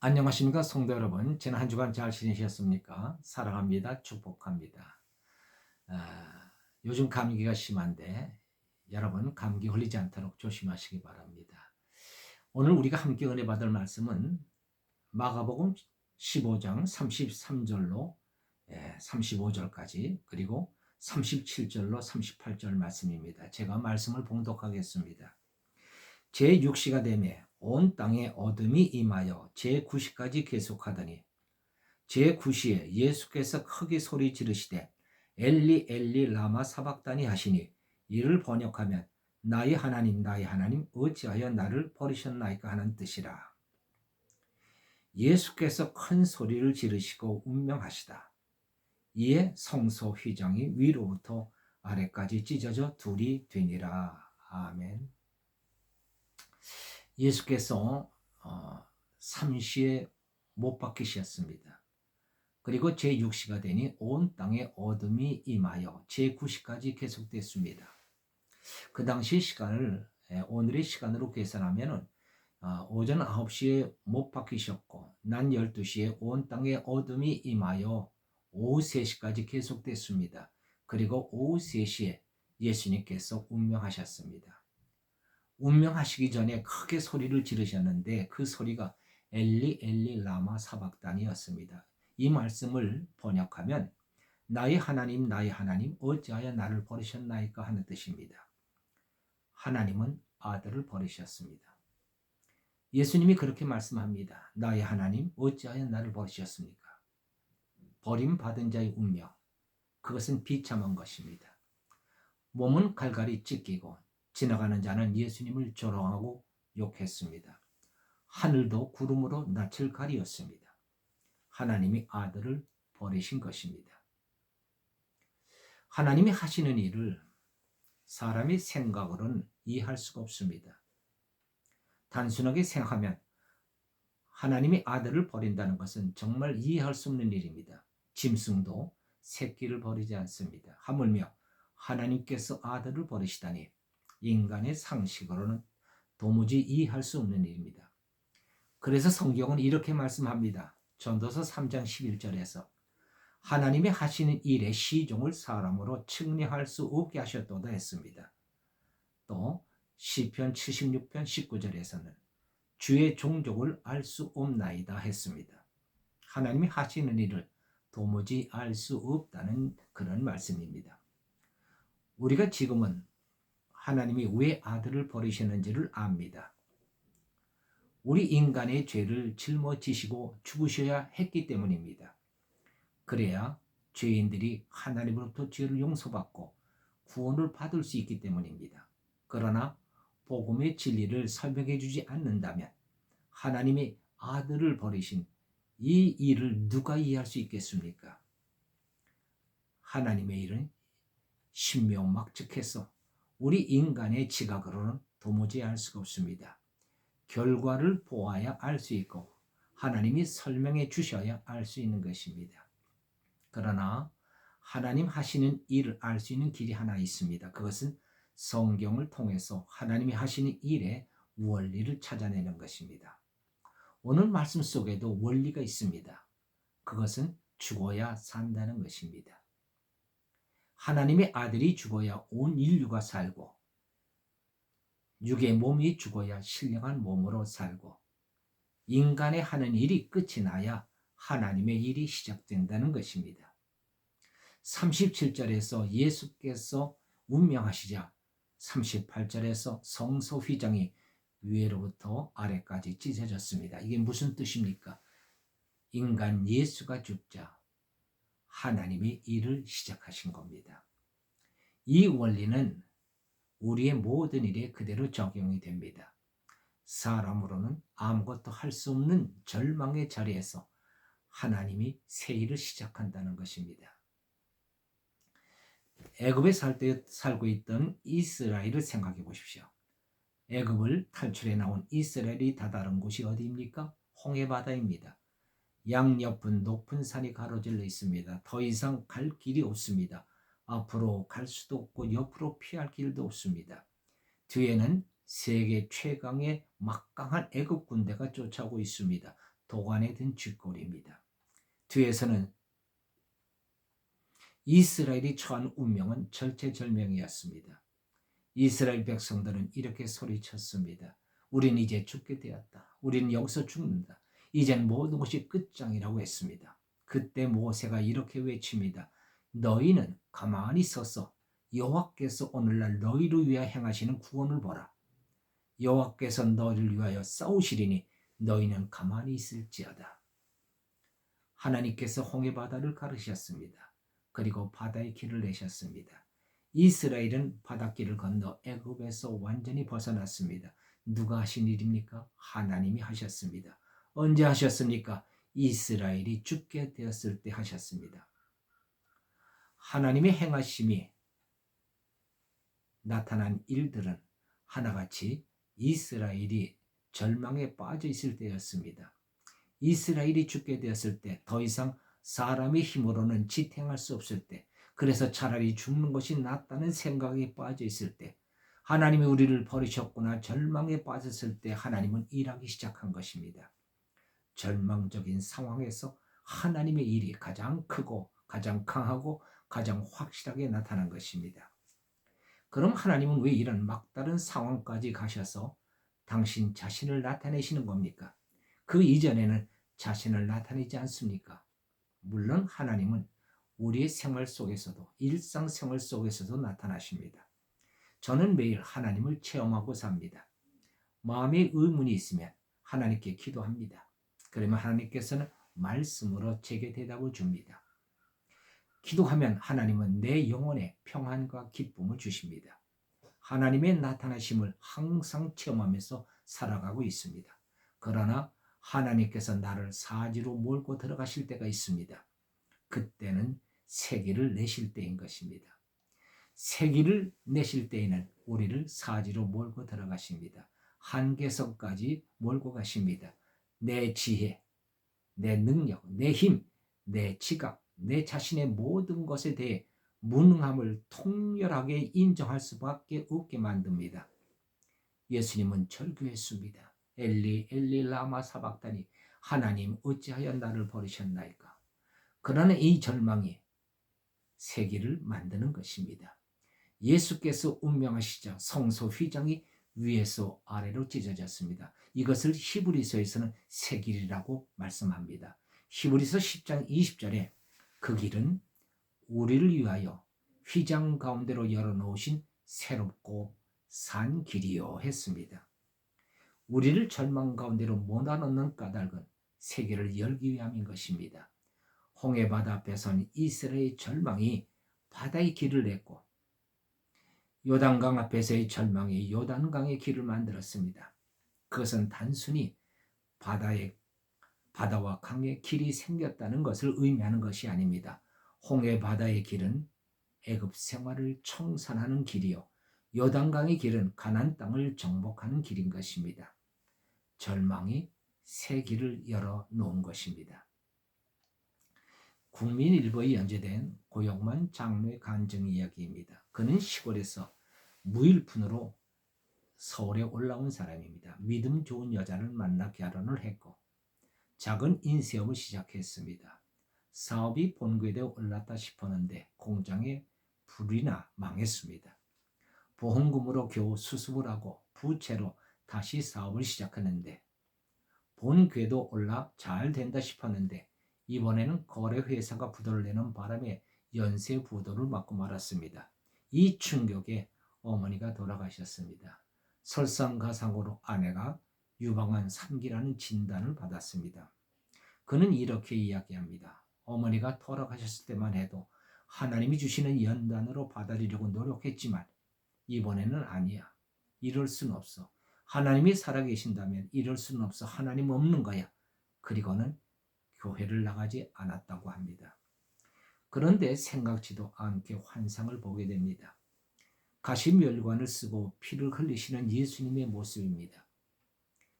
안녕하십니까 성도 여러분. 지난 한 주간 잘 지내셨습니까? 사랑합니다. 축복합니다. 요즘 감기가 심한데 여러분 감기 걸리지 않도록 조심하시기 바랍니다. 오늘 우리가 함께 은혜 받을 말씀은 마가복음 15장 33절로 35절까지 그리고 37절로 38절 말씀입니다. 제가 말씀을 봉독하겠습니다. 제6시가 되매 온 땅에 어둠이 임하여 제9시까지 계속하더니 제9시에 예수께서 크게 소리 지르시되 엘리 엘리 라마 사박다니 하시니 이를 번역하면 나의 하나님 어찌하여 나를 버리셨나이까 하는 뜻이라. 예수께서 큰 소리를 지르시고 운명하시다. 이에 성소 휘장이 위로부터 아래까지 찢어져 둘이 되니라. 아멘. 예수께서 삼시에 못 박히셨습니다. 그리고 제6시가 되니 온 땅에 어둠이 임하여 제9시까지 계속됐습니다. 그 당시 시간을 오늘의 시간으로 계산하면 오전 9시에 못 박히셨고 낮 12시에 온 땅에 어둠이 임하여 오후 3시까지 계속됐습니다. 그리고 오후 3시에 예수님께서 운명하셨습니다. 운명하시기 전에 크게 소리를 지르셨는데 그 소리가 엘리 엘리 라마 사박단이었습니다. 이 말씀을 번역하면 나의 하나님 어찌하여 나를 버리셨나이까 하는 뜻입니다. 하나님은 아들을 버리셨습니다. 예수님이 그렇게 말씀합니다. 나의 하나님 어찌하여 나를 버리셨습니까? 버림받은 자의 운명, 그것은 비참한 것입니다. 몸은 갈갈이 찢기고 지나가는 자는 예수님을 조롱하고 욕했습니다. 하늘도 구름으로 낯을 가리었습니다. 하나님이 아들을 버리신 것입니다. 하나님이 하시는 일을 사람이 생각으로는 이해할 수가 없습니다. 단순하게 생각하면 하나님이 아들을 버린다는 것은 정말 이해할 수 없는 일입니다. 짐승도 새끼를 버리지 않습니다. 하물며 하나님께서 아들을 버리시다니 인간의 상식으로는 도무지 이해할 수 없는 일입니다. 그래서 성경은 이렇게 말씀합니다. 전도서 3장 11절에서 하나님이 하시는 일의 시종을 사람으로 측량할 수 없게 하셨도다 했습니다. 또 시편 76편 19절에서는 주의 종족을 알 수 없나이다 했습니다. 하나님이 하시는 일을 도무지 알 수 없다는 그런 말씀입니다. 우리가 지금은 하나님이 왜 아들을 버리셨는지를 압니다. 우리 인간의 죄를 짊어지시고 죽으셔야 했기 때문입니다. 그래야 죄인들이 하나님으로부터 죄를 용서받고 구원을 받을 수 있기 때문입니다. 그러나 복음의 진리를 설명해 주지 않는다면 하나님이 아들을 버리신 이 일을 누가 이해할 수 있겠습니까? 하나님의 일은 신묘막측해서 우리 인간의 지각으로는 도무지 알 수가 없습니다. 결과를 보아야 알 수 있고 하나님이 설명해 주셔야 알 수 있는 것입니다. 그러나 하나님 하시는 일을 알 수 있는 길이 하나 있습니다. 그것은 성경을 통해서 하나님이 하시는 일의 원리를 찾아내는 것입니다. 오늘 말씀 속에도 원리가 있습니다. 그것은 죽어야 산다는 것입니다. 하나님의 아들이 죽어야 온 인류가 살고 육의 몸이 죽어야 신령한 몸으로 살고 인간의 하는 일이 끝이 나야 하나님의 일이 시작된다는 것입니다. 37절에서 예수께서 운명하시자 38절에서 성소 휘장이 위로부터 아래까지 찢어졌습니다. 이게 무슨 뜻입니까? 인간 예수가 죽자 하나님이 일을 시작하신 겁니다. 이 원리는 우리의 모든 일에 그대로 적용이 됩니다. 사람으로는 아무것도 할 수 없는 절망의 자리에서 하나님이 새 일을 시작한다는 것입니다. 애굽에 살고 있던 이스라엘을 생각해 보십시오. 애굽을 탈출해 나온 이스라엘이 다다른 곳이 어디입니까? 홍해바다입니다. 양옆은 높은 산이 가로질러 있습니다. 더 이상 갈 길이 없습니다. 앞으로 갈 수도 없고 옆으로 피할 길도 없습니다. 뒤에는 세계 최강의 막강한 애굽 군대가 쫓아오고 있습니다. 도관에 든 쥐꼬리입니다. 뒤에서는 이스라엘이 처한 운명은 절체절명이었습니다. 이스라엘 백성들은 이렇게 소리쳤습니다. 우린 이제 죽게 되었다. 우린 여기서 죽는다. 이젠 모든 것이 끝장이라고 했습니다. 그때 모세가 이렇게 외칩니다. 너희는 가만히 서서 여호와께서 오늘날 너희를 위하여 행하시는 구원을 보라. 여호와께서 너희를 위하여 싸우시리니 너희는 가만히 있을지어다. 하나님께서 홍해바다를 가르셨습니다. 그리고 바다의 길을 내셨습니다. 이스라엘은 바닷길을 건너 애굽에서 완전히 벗어났습니다. 누가 하신 일입니까? 하나님이 하셨습니다. 언제 하셨습니까? 이스라엘이 죽게 되었을 때 하셨습니다. 하나님의 행하심이 나타난 일들은 하나같이 이스라엘이 절망에 빠져 있을 때였습니다. 이스라엘이 죽게 되었을 때 더 이상 사람의 힘으로는 지탱할 수 없을 때, 그래서 차라리 죽는 것이 낫다는 생각에 빠져 있을 때, 하나님이 우리를 버리셨구나 절망에 빠졌을 때 하나님은 일하기 시작한 것입니다. 절망적인 상황에서 하나님의 일이 가장 크고 가장 강하고 가장 확실하게 나타난 것입니다. 그럼 하나님은 왜 이런 막다른 상황까지 가셔서 당신 자신을 나타내시는 겁니까? 그 이전에는 자신을 나타내지 않습니까? 물론 하나님은 우리의 생활 속에서도, 일상생활 속에서도 나타나십니다. 저는 매일 하나님을 체험하고 삽니다. 마음에 의문이 있으면 하나님께 기도합니다. 그러면 하나님께서는 말씀으로 제게 대답을 줍니다. 기도하면 하나님은 내 영혼에 평안과 기쁨을 주십니다. 하나님의 나타나심을 항상 체험하면서 살아가고 있습니다. 그러나 하나님께서 나를 사지로 몰고 들어가실 때가 있습니다. 그때는 세기를 내실 때인 것입니다. 세기를 내실 때에는 우리를 사지로 몰고 들어가십니다. 한계선까지 몰고 가십니다. 내 지혜, 내 능력, 내 힘, 내 지각, 내 자신의 모든 것에 대해 무능함을 통렬하게 인정할 수밖에 없게 만듭니다. 예수님은 절규했습니다. 엘리 엘리 라마 사박다니, 하나님 어찌하여 나를 버리셨나이까. 그러나 이 절망이 세기를 만드는 것입니다. 예수께서 운명하시자 성소 휘장이 위에서 아래로 찢어졌습니다. 이것을 히브리서에서는 세길이라고 말씀합니다. 히브리서 10장 20절에 그 길은 우리를 위하여 휘장 가운데로 열어놓으신 새롭고 산 길이요 했습니다. 우리를 절망 가운데로 몰아넣는 까닭은 세계를 열기 위함인 것입니다. 홍해바다 앞에 선 이스라엘의 절망이 바다의 길을 냈고, 요단강 앞에서의 절망이 요단강의 길을 만들었습니다. 그것은 단순히 바다와 강의 길이 생겼다는 것을 의미하는 것이 아닙니다. 홍해바다의 길은 애굽 생활을 청산하는 길이요, 요단강의 길은 가나안 땅을 정복하는 길인 것입니다. 절망이 새 길을 열어 놓은 것입니다. 국민일보에 연재된 고용만 장로의 간증 이야기입니다. 그는 시골에서 무일푼으로 서울에 올라온 사람입니다. 믿음 좋은 여자를 만나 결혼을 했고 작은 인쇄업을 시작했습니다. 사업이 본궤도에 올랐다 싶었는데 공장에 불이 나 망했습니다. 보험금으로 겨우 수습을 하고 부채로 다시 사업을 시작했는데 본궤도 올라 잘 된다 싶었는데 이번에는 거래회사가 부도를 내는 바람에 연쇄 부도를 맞고 말았습니다. 이 충격에 어머니가 돌아가셨습니다. 설상가상으로 아내가 유방암 3기라는 진단을 받았습니다. 그는 이렇게 이야기합니다. 어머니가 돌아가셨을 때만 해도 하나님이 주시는 연단으로 받아들이려고 노력했지만 이번에는 아니야. 이럴 수는 없어. 하나님이 살아계신다면 이럴 수는 없어. 하나님 없는 거야. 그리고는 교회를 나가지 않았다고 합니다. 그런데 생각지도 않게 환상을 보게 됩니다. 가시멸관을 쓰고 피를 흘리시는 예수님의 모습입니다.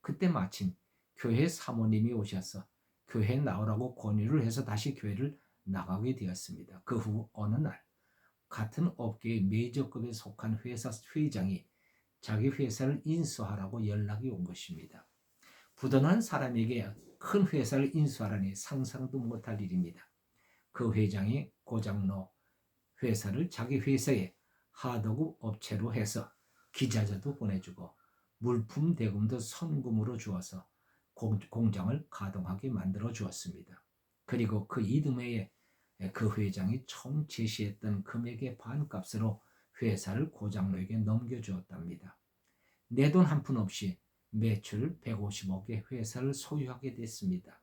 그때 마침 교회 사모님이 오셔서 교회에 나오라고 권유를 해서 다시 교회를 나가게 되었습니다. 그 후 어느 날 같은 업계의 메이저급에 속한 회사 회장이 자기 회사를 인수하라고 연락이 온 것입니다. 부도난 사람에게 큰 회사를 인수하라니 상상도 못할 일입니다. 그 회장이 고장로 회사를 자기 회사에 하도급 업체로 해서 기자재도 보내주고 물품 대금도 선금으로 주어서 공장을 가동하게 만들어 주었습니다. 그리고 그 이듬해에 그 회장이 총 제시했던 금액의 반값으로 회사를 고장로에게 넘겨주었답니다. 내 돈 한 푼 없이 매출 150억의 회사를 소유하게 됐습니다.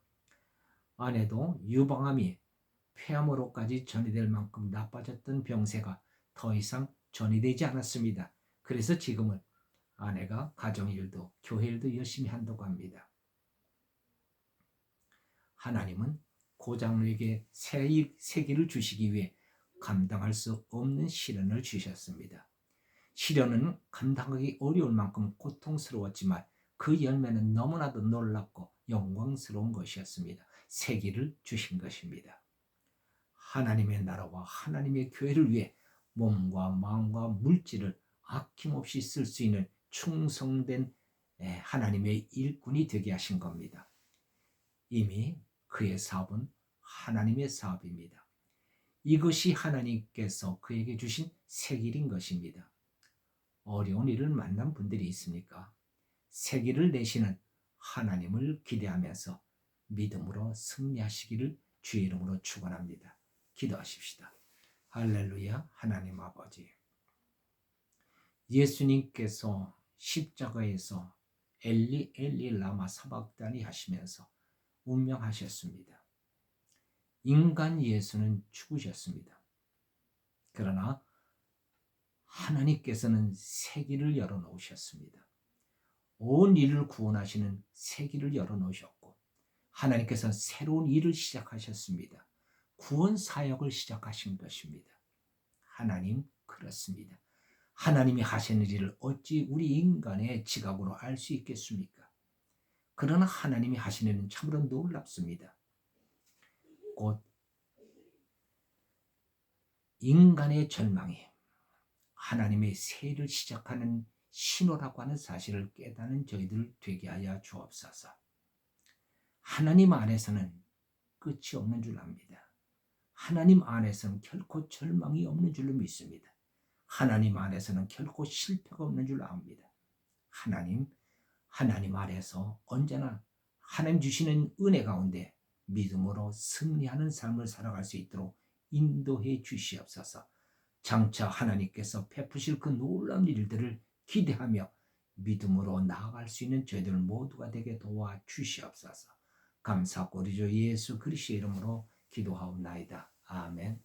아내도 유방암이 폐암으로까지 전이될 만큼 나빠졌던 병세가 더 이상 전이되지 않았습니다. 그래서 지금은 아내가 가정일도 교회일도 열심히 한다고 합니다. 하나님은 고장로에게 세기를 주시기 위해 감당할 수 없는 시련을 주셨습니다. 시련은 감당하기 어려울 만큼 고통스러웠지만 그 열매는 너무나도 놀랍고 영광스러운 것이었습니다. 세기를 주신 것입니다. 하나님의 나라와 하나님의 교회를 위해 몸과 마음과 물질을 아낌없이 쓸 수 있는 충성된 하나님의 일꾼이 되게 하신 겁니다. 이미 그의 사업은 하나님의 사업입니다. 이것이 하나님께서 그에게 주신 새길인 것입니다. 어려운 일을 만난 분들이 있습니까? 새길을 내시는 하나님을 기대하면서 믿음으로 승리하시기를 주의 이름으로 축원합니다. 기도하십시다. 할렐루야. 하나님 아버지, 예수님께서 십자가에서 엘리 엘리 라마 사박다니 하시면서 운명하셨습니다. 인간 예수는 죽으셨습니다. 그러나 하나님께서는 새길을 열어놓으셨습니다. 온 일을 구원하시는 새길을 열어놓으셨고 하나님께서는 새로운 일을 시작하셨습니다. 구원 사역을 시작하신 것입니다. 하나님, 그렇습니다. 하나님이 하시는 일을 어찌 우리 인간의 지각으로 알 수 있겠습니까? 그러나 하나님이 하시는 일은 참으로 놀랍습니다. 곧 인간의 절망이 하나님의 세를 시작하는 신호라고 하는 사실을 깨닫는 저희들 되게 하여 주옵소서. 하나님 안에서는 끝이 없는 줄 압니다. 하나님 안에서는 결코 절망이 없는 줄로 믿습니다. 하나님 안에서는 결코 실패가 없는 줄 압니다. 하나님 안에서 언제나 하나님 주시는 은혜 가운데 믿음으로 승리하는 삶을 살아갈 수 있도록 인도해 주시옵소서. 장차 하나님께서 베푸실 그 놀라운 일들을 기대하며 믿음으로 나아갈 수 있는 저희들 모두가 되게 도와 주시옵소서. 감사하고 우리 주 예수 그리스도의 이름으로 기도하옵나이다. 아멘.